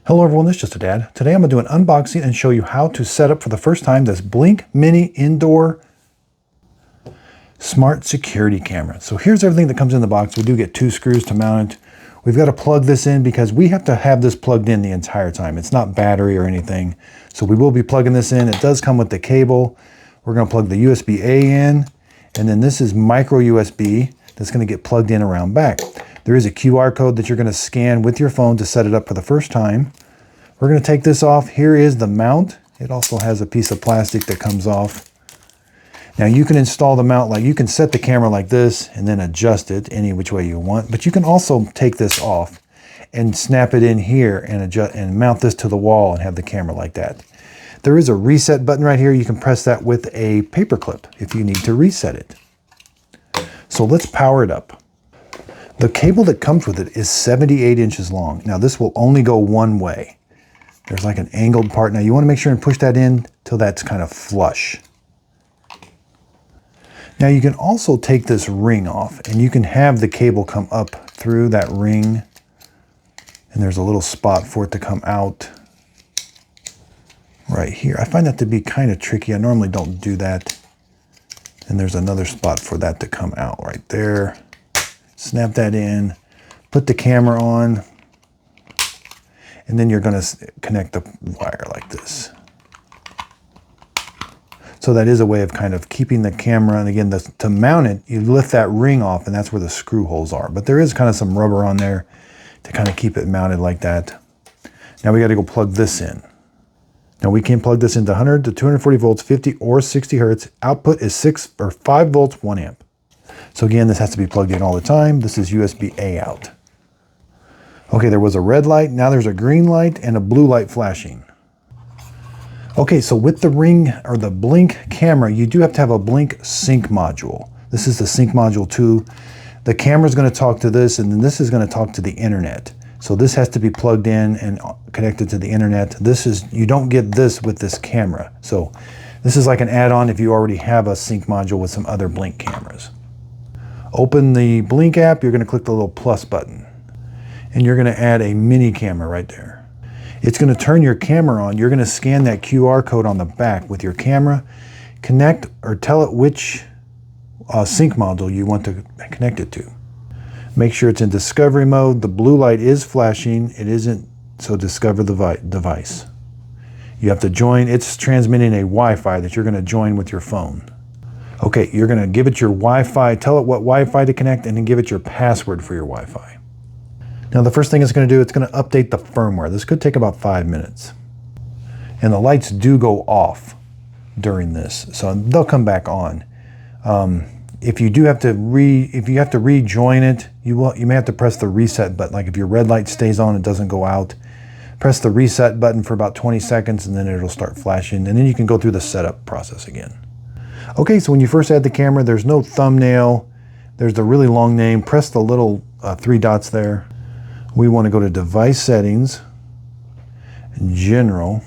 Hello everyone, this is Just a Dad. Today I'm going to do an unboxing and show you how to set up for the first time this Blink Mini Indoor Smart Security Camera. So here's everything that comes in the box. We do get 2 screws to mount it. We've got to plug this in because we have to have this plugged in the entire time. It's not battery or anything. So we will be plugging this in. It does come with the cable. We're going to plug the USB-A in, and then this is micro USB that's going to get plugged in around back. There is a QR code that you're going to scan with your phone to set it up for the first time. We're going to take this off. Here is the mount. It also has a piece of plastic that comes off. Now you can install the mount, like you can set the camera like this and then adjust it any which way you want, but you can also take this off and snap it in here and adjust and mount this to the wall and have the camera like that. There is a reset button right here. You can press that with a paper clip if you need to reset it. So let's power it up. The cable that comes with it is 78 inches long. Now this will only go one way. There's like an angled part. Now you want to make sure and push that in till that's kind of flush. Now you can also take this ring off and you can have the cable come up through that ring, and there's a little spot for it to come out right here. I find that to be kind of tricky. I normally don't do that. And there's another spot for that to come out right there. Snap that in, put the camera on, and then you're going to connect the wire like this. So that is a way of kind of keeping the camera, and again, to mount it, you lift that ring off and that's where the screw holes are. But there is kind of some rubber on there to kind of keep it mounted like that. Now we got to go plug this in. Now we can plug this into 100 to 240 volts, 50 or 60 hertz. Output is 5 volts, 1 amp. So again, this has to be plugged in all the time. This is USB-A out. Okay, there was a red light, now there's a green light and a blue light flashing. Okay, so with the Ring or the Blink camera, you do have to have a Blink sync module. This is the sync module 2. The camera is going to talk to this, and then this is going to talk to the internet. So this has to be plugged in and connected to the internet. You don't get this with this camera. So this is like an add-on if you already have a sync module with some other Blink cameras. Open the Blink app, you're going to click the little plus button, and you're going to add a mini camera right there. It's going to turn your camera on. You're going to scan that QR code on the back with your camera, connect or tell it which sync module you want to connect it to. Make sure it's in discovery mode. The blue light is flashing. It isn't, so discover the device. You have to join. It's transmitting a Wi-Fi that you're going to join with your phone. Okay, you're going to give it your Wi-Fi, tell it what Wi-Fi to connect, and then give it your password for your Wi-Fi. Now the first thing it's going to do, it's going to update the firmware. This could take about 5 minutes. And the lights do go off during this, so they'll come back on. If you have to rejoin it, you may have to press the reset button. Like if your red light stays on, it doesn't go out. Press the reset button for about 20 seconds and then it'll start flashing, and then you can go through the setup process again. Okay, so when you first add the camera, there's no thumbnail. There's the really long name. Press the little 3 dots there. We want to go to Device Settings, General,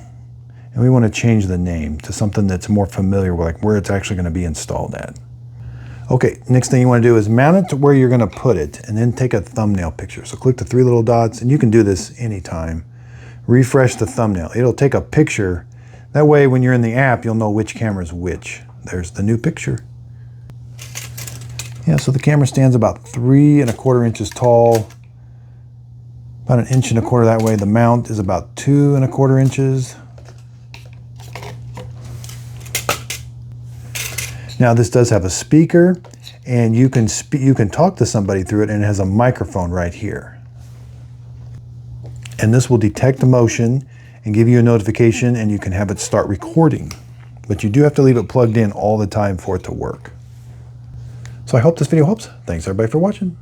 and we want to change the name to something that's more familiar with, like where it's actually going to be installed at. Okay, next thing you want to do is mount it to where you're going to put it, and then take a thumbnail picture. So click the 3 little dots, and you can do this anytime. Refresh the thumbnail. It'll take a picture. That way, when you're in the app, you'll know which camera is which. There's the new picture. Yeah, so the camera stands about 3 1/4 inches tall, about 1 1/4 inches that way. The mount is about 2 1/4 inches. Now this does have a speaker, and you can talk to somebody through it, and it has a microphone right here. And this will detect the motion and give you a notification, and you can have it start recording. But you do have to leave it plugged in all the time for it to work. So I hope this video helps. Thanks everybody for watching.